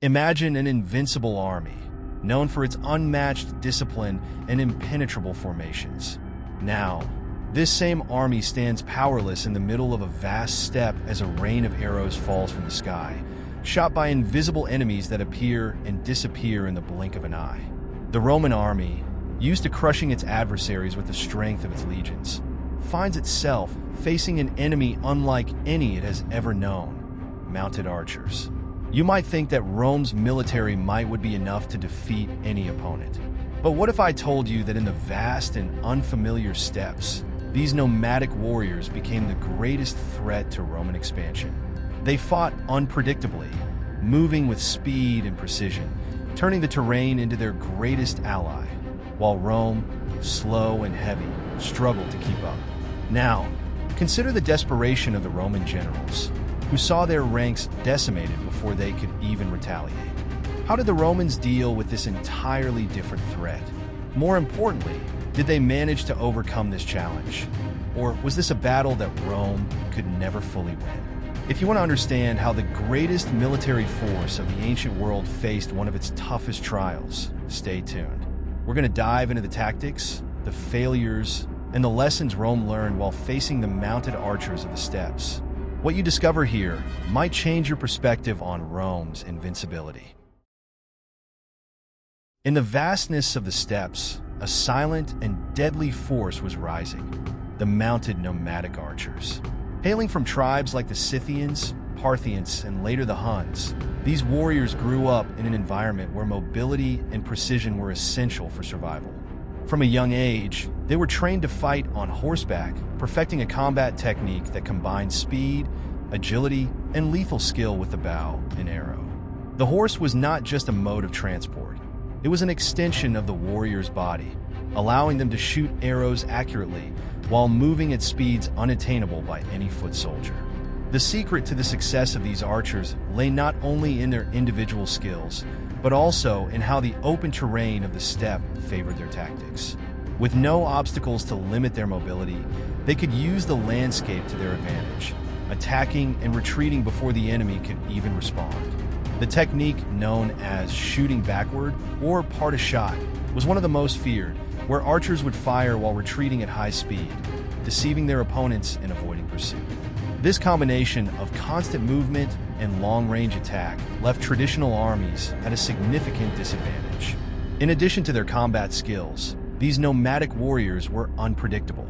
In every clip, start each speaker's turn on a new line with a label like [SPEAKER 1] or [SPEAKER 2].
[SPEAKER 1] Imagine an invincible army, known for its unmatched discipline and impenetrable formations. Now, this same army stands powerless in the middle of a vast steppe as a rain of arrows falls from the sky, shot by invisible enemies that appear and disappear in the blink of an eye. The Roman army, used to crushing its adversaries with the strength of its legions, finds itself facing an enemy unlike any it has ever known: mounted archers. You might think that Rome's military might would be enough to defeat any opponent. But what if I told you that in the vast and unfamiliar steppes, these nomadic warriors became the greatest threat to Roman expansion? They fought unpredictably, moving with speed and precision, turning the terrain into their greatest ally, while Rome, slow and heavy, struggled to keep up. Now, consider the desperation of the Roman generals, who saw their ranks decimated before they could even retaliate. How did the Romans deal with this entirely different threat? More importantly, did they manage to overcome this challenge? Or was this a battle that Rome could never fully win? If you want to understand how the greatest military force of the ancient world faced one of its toughest trials, stay tuned. We're going to dive into the tactics, the failures, and the lessons Rome learned while facing the mounted archers of the steppes. What you discover here might change your perspective on Rome's invincibility. In the vastness of the steppes, a silent and deadly force was rising: the mounted nomadic archers. Hailing from tribes like the Scythians, Parthians, and later the Huns, these warriors grew up in an environment where mobility and precision were essential for survival. From a young age, they were trained to fight on horseback, perfecting a combat technique that combined speed, agility, and lethal skill with the bow and arrow. The horse was not just a mode of transport. It was an extension of the warrior's body, allowing them to shoot arrows accurately while moving at speeds unattainable by any foot soldier. The secret to the success of these archers lay not only in their individual skills, but also in how the open terrain of the steppe favored their tactics. With no obstacles to limit their mobility, they could use the landscape to their advantage, attacking and retreating before the enemy could even respond. The technique known as shooting backward or part a shot was one of the most feared, where archers would fire while retreating at high speed, deceiving their opponents and avoiding pursuit. This combination of constant movement and long-range attack left traditional armies at a significant disadvantage. In addition to their combat skills, these nomadic warriors were unpredictable.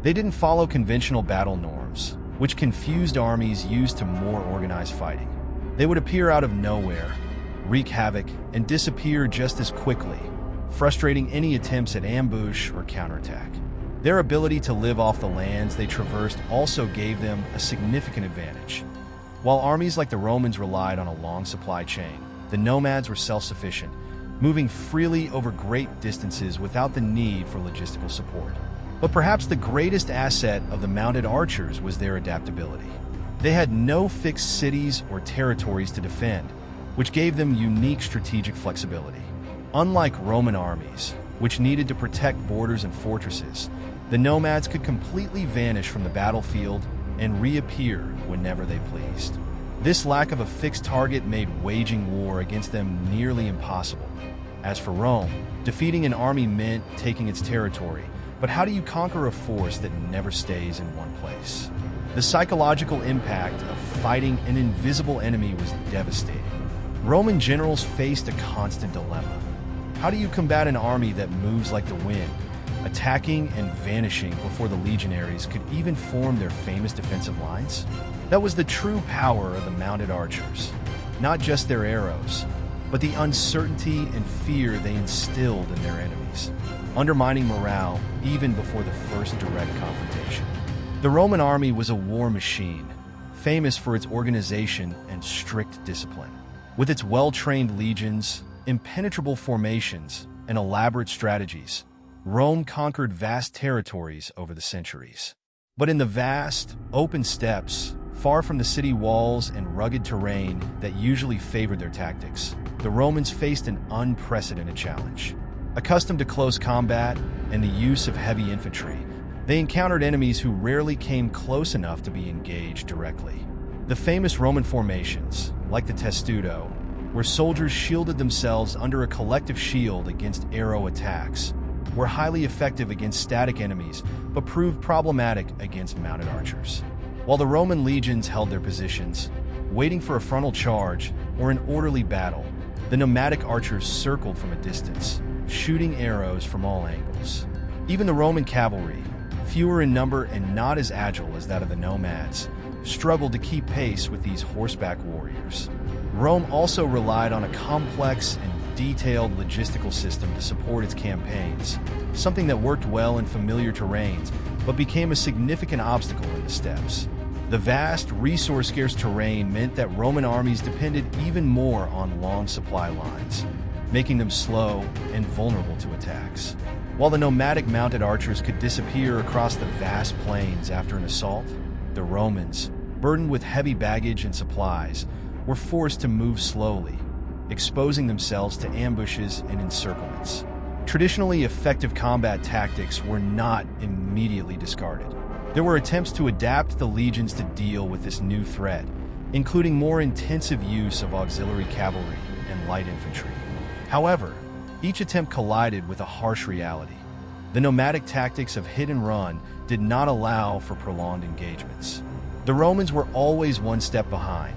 [SPEAKER 1] They didn't follow conventional battle norms, which confused armies used to more organized fighting. They would appear out of nowhere, wreak havoc, and disappear just as quickly, frustrating any attempts at ambush or counterattack. Their ability to live off the lands they traversed also gave them a significant advantage. While armies like the Romans relied on a long supply chain, the nomads were self-sufficient, moving freely over great distances without the need for logistical support. But perhaps the greatest asset of the mounted archers was their adaptability. They had no fixed cities or territories to defend, which gave them unique strategic flexibility. Unlike Roman armies, which needed to protect borders and fortresses, the nomads could completely vanish from the battlefield and reappear whenever they pleased. This lack of a fixed target made waging war against them nearly impossible. As for Rome, defeating an army meant taking its territory, but how do you conquer a force that never stays in one place? The psychological impact of fighting an invisible enemy was devastating. Roman generals faced a constant dilemma. How do you combat an army that moves like the wind, attacking and vanishing before the legionaries could even form their famous defensive lines? That was the true power of the mounted archers. Not just their arrows, but the uncertainty and fear they instilled in their enemies, undermining morale even before the first direct confrontation. The Roman army was a war machine, famous for its organization and strict discipline. With its well-trained legions, impenetrable formations, and elaborate strategies, Rome conquered vast territories over the centuries. But in the vast, open steppes, far from the city walls and rugged terrain that usually favored their tactics, the Romans faced an unprecedented challenge. Accustomed to close combat and the use of heavy infantry, they encountered enemies who rarely came close enough to be engaged directly. The famous Roman formations, like the testudo, where soldiers shielded themselves under a collective shield against arrow attacks, were highly effective against static enemies, but proved problematic against mounted archers. While the Roman legions held their positions, waiting for a frontal charge or an orderly battle, the nomadic archers circled from a distance, shooting arrows from all angles. Even the Roman cavalry, fewer in number and not as agile as that of the nomads, struggled to keep pace with these horseback warriors. Rome also relied on a complex and detailed logistical system to support its campaigns, something that worked well in familiar terrains but became a significant obstacle in the steppes. The vast, resource-scarce terrain meant that Roman armies depended even more on long supply lines, making them slow and vulnerable to attacks. While the nomadic mounted archers could disappear across the vast plains after an assault, the Romans, burdened with heavy baggage and supplies, were forced to move slowly, exposing themselves to ambushes and encirclements. Traditionally effective combat tactics were not immediately discarded. There were attempts to adapt the legions to deal with this new threat, including more intensive use of auxiliary cavalry and light infantry. However, each attempt collided with a harsh reality. The nomadic tactics of hit and run did not allow for prolonged engagements. The Romans were always one step behind,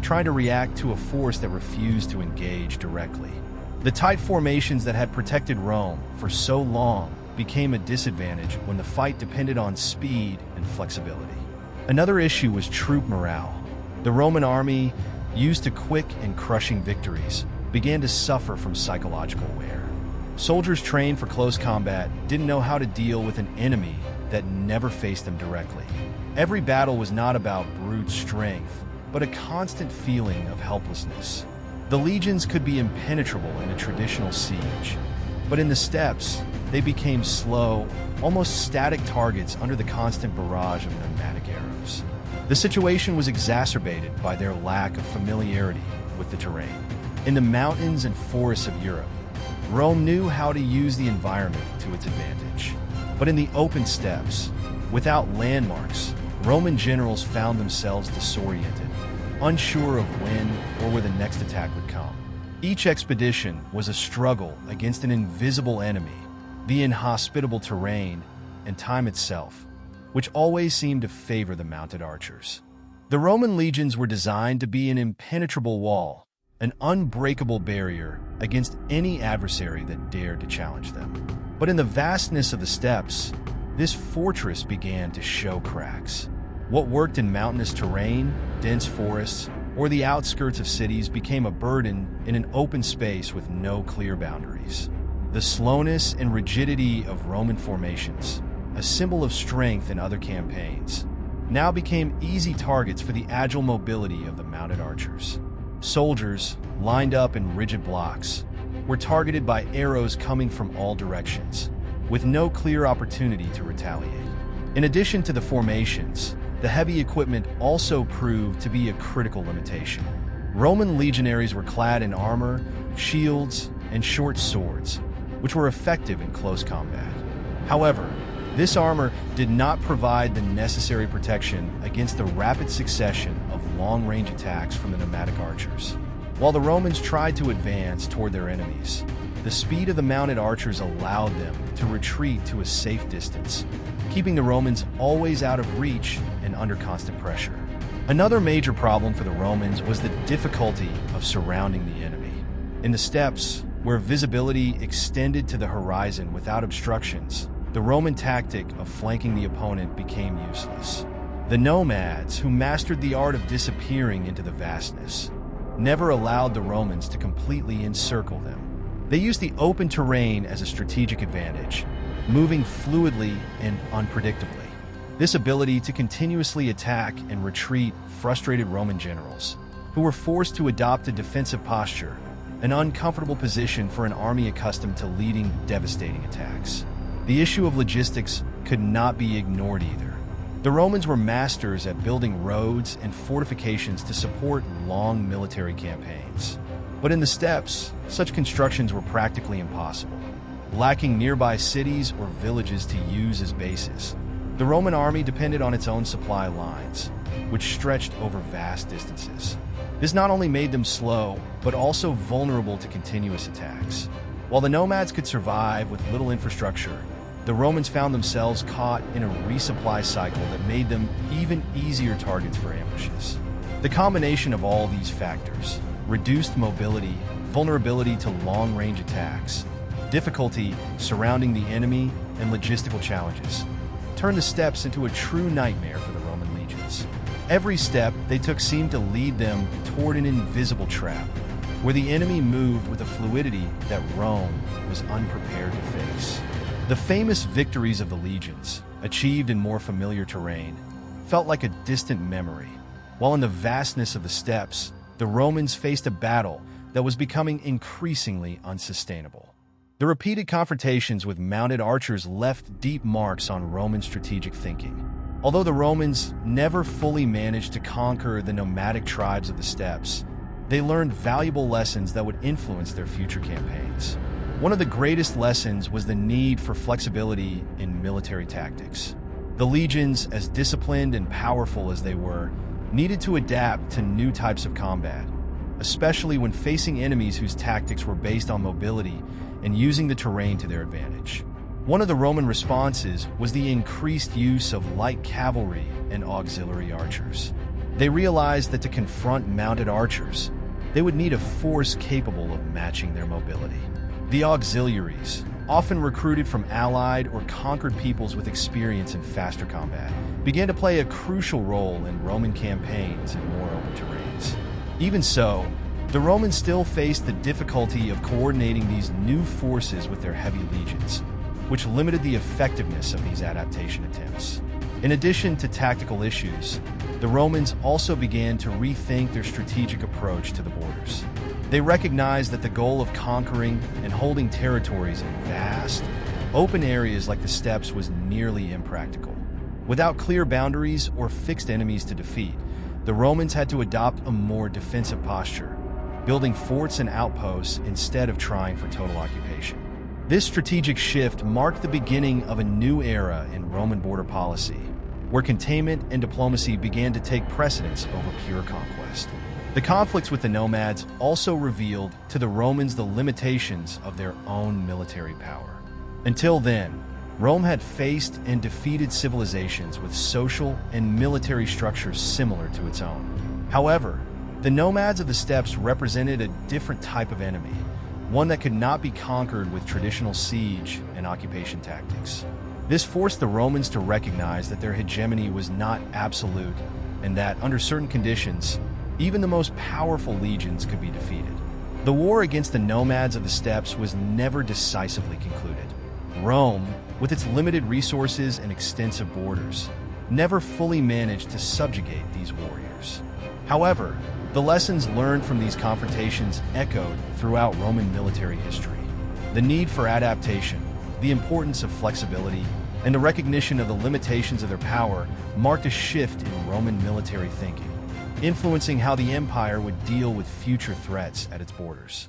[SPEAKER 1] trying to react to a force that refused to engage directly. The tight formations that had protected Rome for so long became a disadvantage when the fight depended on speed and flexibility. Another issue was troop morale. The Roman army, used to quick and crushing victories, began to suffer from psychological wear. Soldiers trained for close combat didn't know how to deal with an enemy that never faced them directly. Every battle was not about brute strength, but a constant feeling of helplessness. The legions could be impenetrable in a traditional siege, but in the steppes, they became slow, almost static targets under the constant barrage of nomadic arrows. The situation was exacerbated by their lack of familiarity with the terrain. In the mountains and forests of Europe, Rome knew how to use the environment to its advantage. But in the open steppes, without landmarks, Roman generals found themselves disoriented, unsure of when or where the next attack would come. Each expedition was a struggle against an invisible enemy, the inhospitable terrain, and time itself, which always seemed to favor the mounted archers. The Roman legions were designed to be an impenetrable wall, an unbreakable barrier against any adversary that dared to challenge them. But in the vastness of the steppes, this fortress began to show cracks. What worked in mountainous terrain, dense forests, or the outskirts of cities became a burden in an open space with no clear boundaries. The slowness and rigidity of Roman formations, a symbol of strength in other campaigns, now became easy targets for the agile mobility of the mounted archers. Soldiers, lined up in rigid blocks, were targeted by arrows coming from all directions, with no clear opportunity to retaliate. In addition to the formations, the heavy equipment also proved to be a critical limitation. Roman legionaries were clad in armor, shields, and short swords, which were effective in close combat. However, this armor did not provide the necessary protection against the rapid succession of long-range attacks from the nomadic archers. While the Romans tried to advance toward their enemies, the speed of the mounted archers allowed them to retreat to a safe distance, keeping the Romans always out of reach and under constant pressure. Another major problem for the Romans was the difficulty of surrounding the enemy. In the steppes, where visibility extended to the horizon without obstructions, the Roman tactic of flanking the opponent became useless. The nomads, who mastered the art of disappearing into the vastness, never allowed the Romans to completely encircle them. They used the open terrain as a strategic advantage, moving fluidly and unpredictably. This ability to continuously attack and retreat frustrated Roman generals, who were forced to adopt a defensive posture, an uncomfortable position for an army accustomed to leading devastating attacks. The issue of logistics could not be ignored either. The Romans were masters at building roads and fortifications to support long military campaigns. But in the steppes, such constructions were practically impossible, lacking nearby cities or villages to use as bases. The Roman army depended on its own supply lines, which stretched over vast distances. This not only made them slow, but also vulnerable to continuous attacks. While the nomads could survive with little infrastructure, the Romans found themselves caught in a resupply cycle that made them even easier targets for ambushes. The combination of all these factors, reduced mobility, vulnerability to long-range attacks, difficulty surrounding the enemy, and logistical challenges, turned the steppes into a true nightmare for the Roman legions. Every step they took seemed to lead them toward an invisible trap, where the enemy moved with a fluidity that Rome was unprepared to face. The famous victories of the legions, achieved in more familiar terrain, felt like a distant memory, while in the vastness of the steppes, the Romans faced a battle that was becoming increasingly unsustainable. The repeated confrontations with mounted archers left deep marks on Roman strategic thinking. Although the Romans never fully managed to conquer the nomadic tribes of the steppes, they learned valuable lessons that would influence their future campaigns. One of the greatest lessons was the need for flexibility in military tactics. The legions, as disciplined and powerful as they were, needed to adapt to new types of combat, especially when facing enemies whose tactics were based on mobility and using the terrain to their advantage. One of the Roman responses was the increased use of light cavalry and auxiliary archers. They realized that to confront mounted archers, they would need a force capable of matching their mobility. The auxiliaries, often recruited from allied or conquered peoples with experience in faster combat, began to play a crucial role in Roman campaigns in more open terrains. Even so, the Romans still faced the difficulty of coordinating these new forces with their heavy legions, which limited the effectiveness of these adaptation attempts. In addition to tactical issues, the Romans also began to rethink their strategic approach to the borders. They recognized that the goal of conquering and holding territories in vast, open areas like the steppes was nearly impractical. Without clear boundaries or fixed enemies to defeat, the Romans had to adopt a more defensive posture, building forts and outposts instead of trying for total occupation. This strategic shift marked the beginning of a new era in Roman border policy, where containment and diplomacy began to take precedence over pure conquest. The conflicts with the nomads also revealed to the Romans the limitations of their own military power. Until then, Rome had faced and defeated civilizations with social and military structures similar to its own. However, the nomads of the steppes represented a different type of enemy, one that could not be conquered with traditional siege and occupation tactics. This forced the Romans to recognize that their hegemony was not absolute and that, under certain conditions, even the most powerful legions could be defeated. The war against the nomads of the steppes was never decisively concluded. Rome, with its limited resources and extensive borders, never fully managed to subjugate these warriors. However, the lessons learned from these confrontations echoed throughout Roman military history. The need for adaptation, the importance of flexibility, and the recognition of the limitations of their power marked a shift in Roman military thinking, influencing how the empire would deal with future threats at its borders.